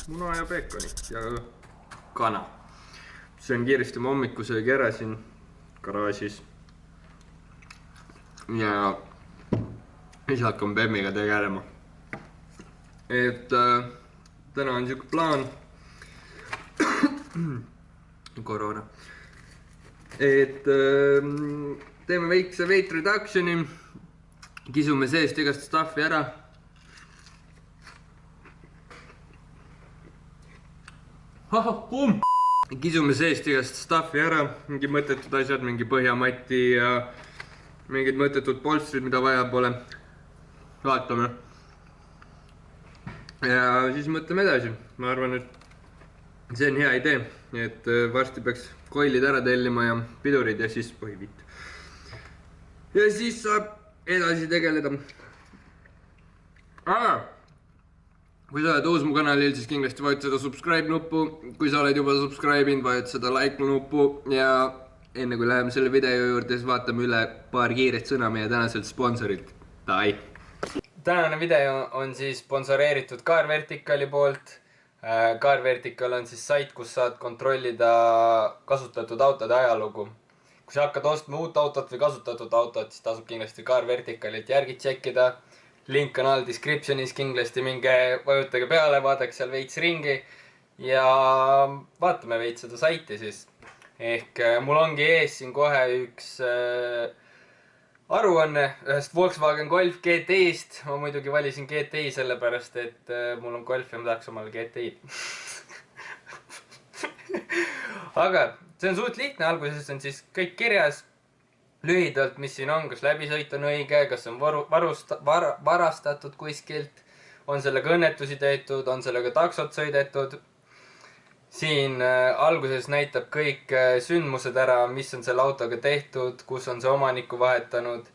Muna ja peekoni ja kana. Söön kiiresti oma hommikusöögi ära siin garaažis. Ja siis hakkame Bemmiga tegelema. Et täna on siuke plaan. Koroona. Et teeme väikse weight reduction'i. Kisume seest igast stuffi ära. Kisume seest igast stuffi ära. Mingi mõttetud asjad, mingi põhjamati ja mingid mõttetud polstrid, mida vaja pole. Vaatame. Ja siis mõtleme edasi. Ma arvan, et see on hea idee. Et varsti peaks koilid ära tellima ja pidurid ja siis põhivitt. Ja siis saab edasi tegeleda. Aga kui sa oled uus mu kanalil, siis kindlasti vajuta seda subscribe nuppu. Kui sa oled juba subscribe'inud, vajuta seda like nuppu. Ja enne kui läheme selle video juurde, siis vaatame üle paar kiiret sõna meie tänaselt sponsorilt. Tai! Tänane video on siis sponsoreeritud Car Verticali poolt. Car Vertical on siis sait, kus saad kontrollida kasutatud autode ajalugu. Kui sa hakkad ostma uut autot või kasutatud autot, siis tasub kindlasti Car Verticalilt järgi tšekkida. Link on all descriptionis, kindlasti minge vajutage peale, vaadake seal veits ringi ja vaatame veits seda saiti siis. Ehk mul ongi ees siin kohe üks aruanne ühest Volkswagen Golf GTI-st. Ma muidugi valisin GTI sellepärast, et mul on Golf ja ma tahaks omale GTI. Aga see on suht lihtne, alguses on siis kõik kirjas. Lühidalt, mis siin on, kas läbisõit on õige, kas on varastatud kuskilt, on sellega õnnetusi tehtud, on sellega taksot sõidetud. Siin alguses näitab kõik sündmused ära, mis on selle autoga tehtud, kus on see omaniku vahetanud.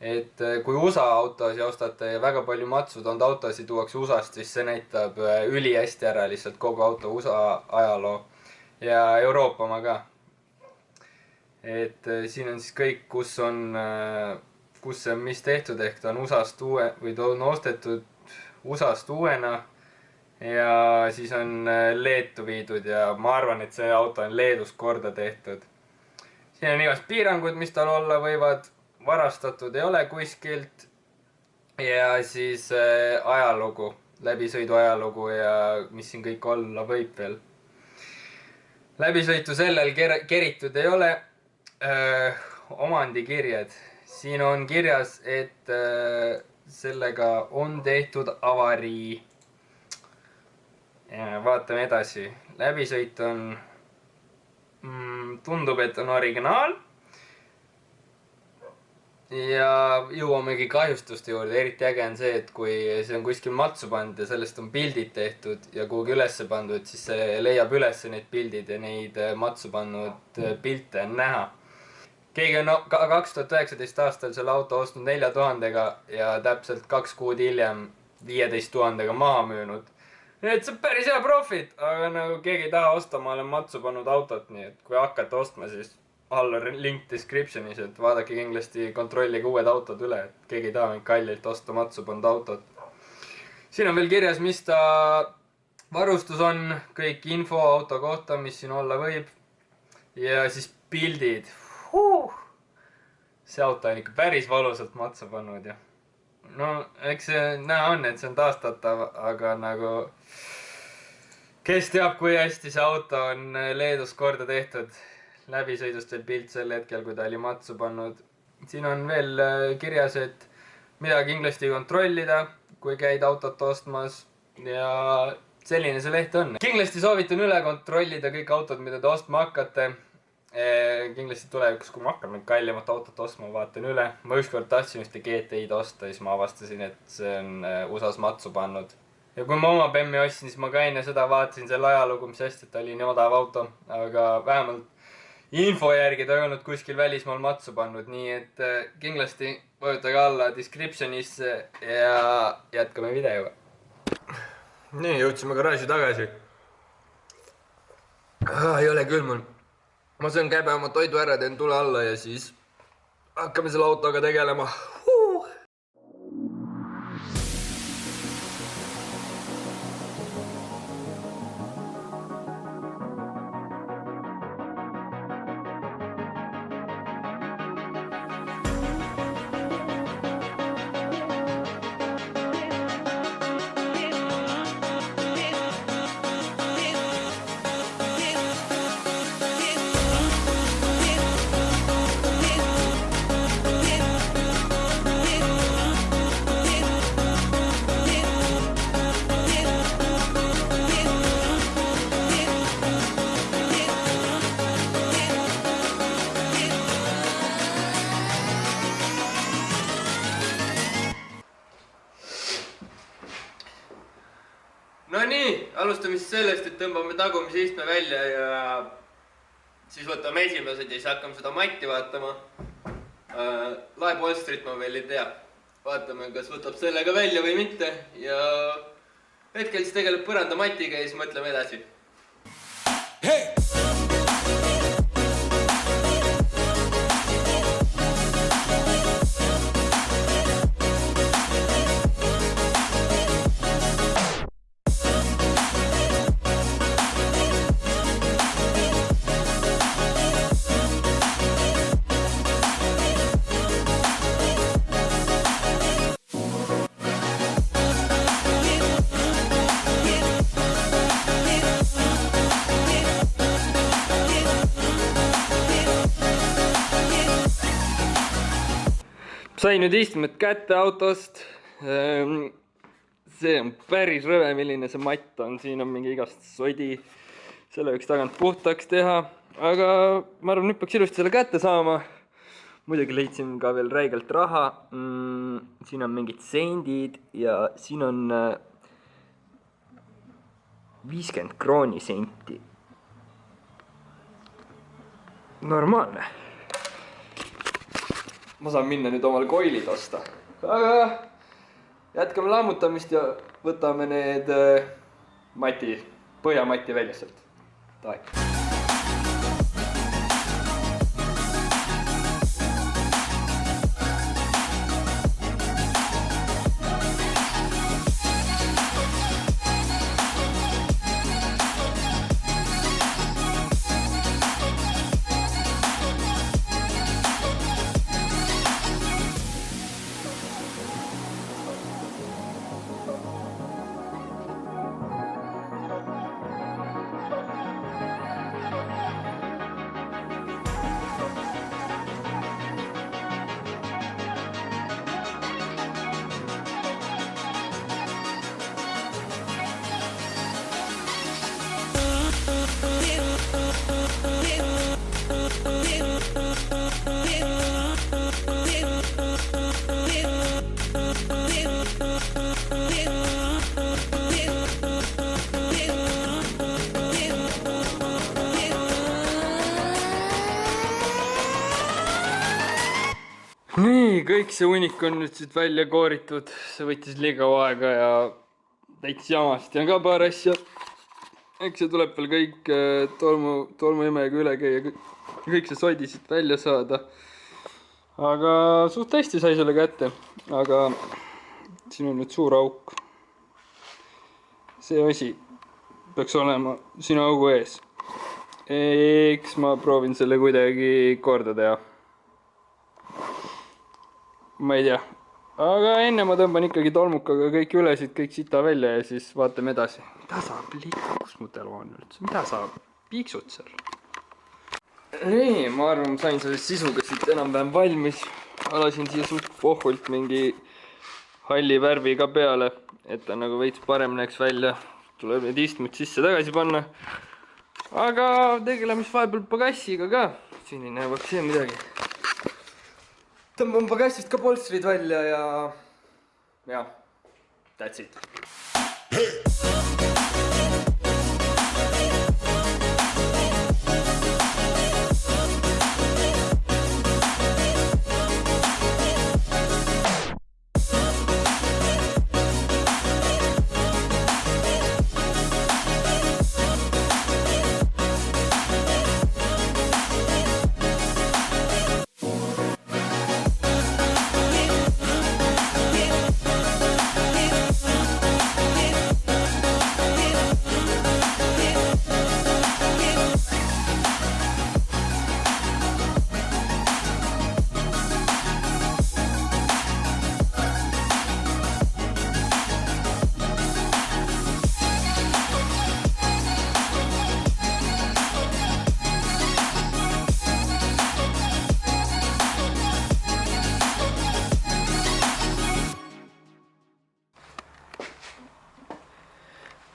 Et kui USA autosi ostate ja väga palju matsud on autosi tuuakse USA-st, siis see näitab üli hästi ära lihtsalt kogu auto USA ajaloo ja Euroopa oma ka. Et siin on siis kõik, kus see on mis tehtud, ehk ta on USA-st või ta on ostetud USA-st uuena ja siis on Leetu viidud ja ma arvan, et see auto on Leedus korda tehtud. Siin on igast piirangud, mis tal olla võivad, varastatud ei ole kuskilt ja siis ajalugu, läbisõidu ajalugu ja mis siin kõik olla võib veel. Läbisõitu sellel keritud ei ole. Omandikirjad. Siin on kirjas, et sellega on tehtud avarii. Vaatame edasi. Läbisõit on, tundub, et on originaal. Ja jõuamegi kahjustuste juurde. Eriti äge on see, et kui see on kuskil matsu pandud ja sellest on pildid tehtud ja kuhugi ülesse pandud, siis see leiab ülesse need pildid ja neid matsu pannud pilte on näha. Keegi on 2019 aastal selle auto ostnud 4000-ga ja täpselt 2 kuud hiljem 15 000-ga maha müünud. Nii et see on päris hea profit, aga nagu keegi ei taha osta, ma olen matsu pannud autot, nii et kui hakkate ostma, siis all on link descriptionis, et vaadake kindlasti kontrolliga uued autod üle, et keegi ei taha mind kallilt osta matsu pannud autot. Siin on veel kirjas, mis ta varustus on, kõik info auto kohta, mis siin olla võib ja siis pildid. See auto on ikka päris valusalt matsa pannud ja no eks see näha on, et see on taastatav, aga nagu kes teab, kui hästi see auto on Leedus korda tehtud. Läbisõidust veel pilt sel hetkel, kui ta oli matsu pannud. Siin on veel kirjas, et mida kindlasti kontrollida, kui käid autot ostmas ja selline see leht on. Kindlasti soovitan üle kontrollida kõik autod, mida te ostma hakkate. Kindlasti tulevikus, kui ma hakkan kallimat autot ostma, vaatan üle. Ma ükskord tahtsin ühte GTI-d osta, siis ma avastasin, et see on USA-s matsu pannud. Ja kui ma oma Bemmi ostsin, siis ma ka enne seda vaatasin selle ajalugu, mis hästi, et ta oli nii odav auto. Aga vähemalt info järgi ta ei olnud kuskil välismaal matsu pannud, nii et kindlasti vajutage alla descriptionisse ja jätkame videoga. Nii, jõudsime garaaži tagasi. Ei ole küll mul. Ma söön käbe oma toidu ära, teen tule alla ja siis hakkame selle autoga tegelema. No nii, alustame siis sellest, et tõmbame tagumise istme välja ja siis võtame esimesed ja siis hakkame seda matti vaatama. Laepolstrit ma veel ei tea. Vaatame, kas võtab sellega välja või mitte ja hetkel siis tegeleb põranda matiga ja siis mõtleme edasi. Hey! Sain nüüd istmed kätte autost. See on päris rõve, milline see matt on. Siin on mingi igast sodi. Selle võiks tagant puhtaks teha. Aga ma arvan, nüüd peaks ilusti selle kätte saama. Muidugi leidsin ka veel räigelt raha. Siin on mingid sendid ja siin on 50 krooni senti. Normaalne. Ma saan minna nüüd omal koilid osta. Aga jätkame lammutamist ja võtame need põhjamati välja sealt. Davai. Nii, kõik see unik on nüüd siit välja kooritud. See võttis liiga aega ja täitsa jamast ja ka paar asja. Eks see tuleb veel kõik tolmuimega üle käia, kõik see sodi siit välja saada. Aga suht hästi sai selle kätte. Aga siin on nüüd suur auk. See asi peaks olema sinu augu ees. Eks ma proovin selle kuidagi korda teha. Ma ei tea, aga enne ma tõmban ikkagi tolmukaga kõik ülesid, kõik sita välja ja siis vaatame edasi. Mida sa kus mu telu on üldse? Mida sa piiksud seal? Nii, ma arvan, ma sain sellest sisuga siit enam-vähem valmis. Alasin siia suht pohvult mingi halli värvi ka peale, et ta nagu veits parem näeks välja. Tuleb need istmed sisse tagasi panna. Aga tegeleme siis vahepeal pagassiga ka. Siin ei näe vaks see midagi. Tõmban pagassist ka polstrid välja ja that's it.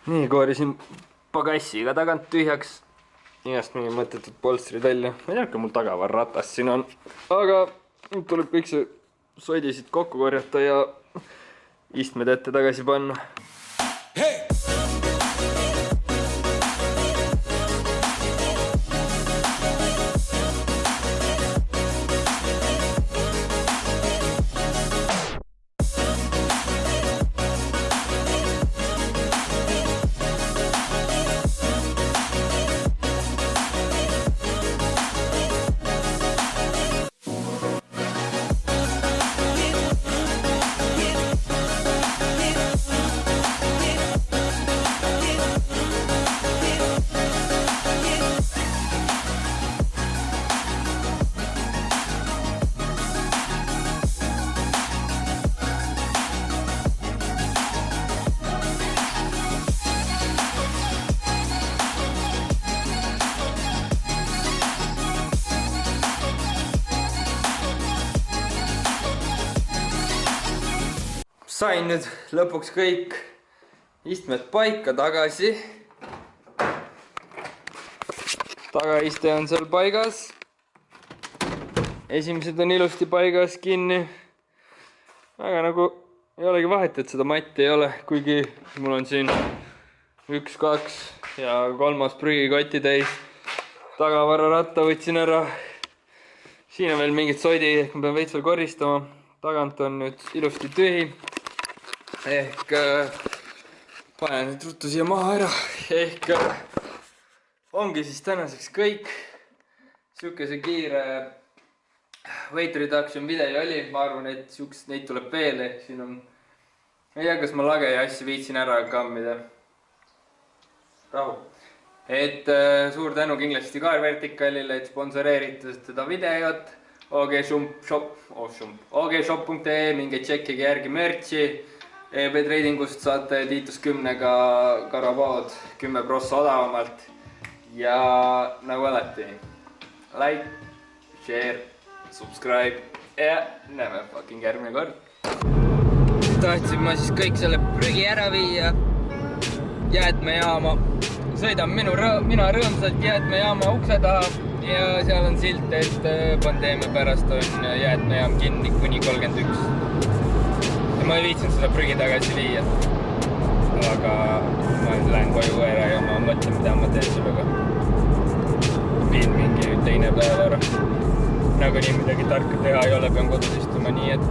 Nii, koorisin pagassiga tagant tühjaks. Igast mingi mõttetud polstrid välja. Ma ei teadka, mul tagavar ratas siin on. Aga nüüd tuleb kõik see sodi siit kokku korjata ja istmed ette tagasi panna. Hey! Sain nüüd lõpuks kõik istmed paika tagasi. Tagaiste on seal paigas. Esimesed on ilusti paigas kinni. Aga nagu ei olegi vahet, et seda matti ei ole, kuigi mul on siin 1, 2 ja 3. prügikotti täis. Tagavararatta võtsin ära. Siin on veel mingit soidi, ehk ma pean veits veel koristama. Tagant on nüüd ilusti tühi. Ehk panen nüüd ruttu siia maha ära. Ehk ongi siis tänaseks kõik. Siuke see kiire weight reduction video oli. Ma arvan, et neid tuleb veel. Ehk siin on... ei tea, kas ma lage ja asja viitsin ära kammida. Rahu. Et suur tänu kindlasti Car Verticalile, et sponsoreeritud seda videot. ogshop.ee, minge tšekkige järgi merchi. EB-tradingust saate Tiitus 10-ga karapood 10% odavamalt. Ja nagu alati, like, share, subscribe ja näeme fucking järgmine kord. Tahtsin ma siis kõik selle prügi ära viia jäätmejaama. Sõidan mina rõõmsalt jäätmejaama ukse taha ja seal on silt, et pandeemia pärast on jäätmejaam kinni kuni 31. Ja ma ei viitsin seda prügi tagasi viia. Aga ma lähen koju ära ja ma mõtlen, mida ma teen sellega. Viin mingi teine päev ära. Nagu nii midagi tarka teha ei ole, pean kodus istuma nii, et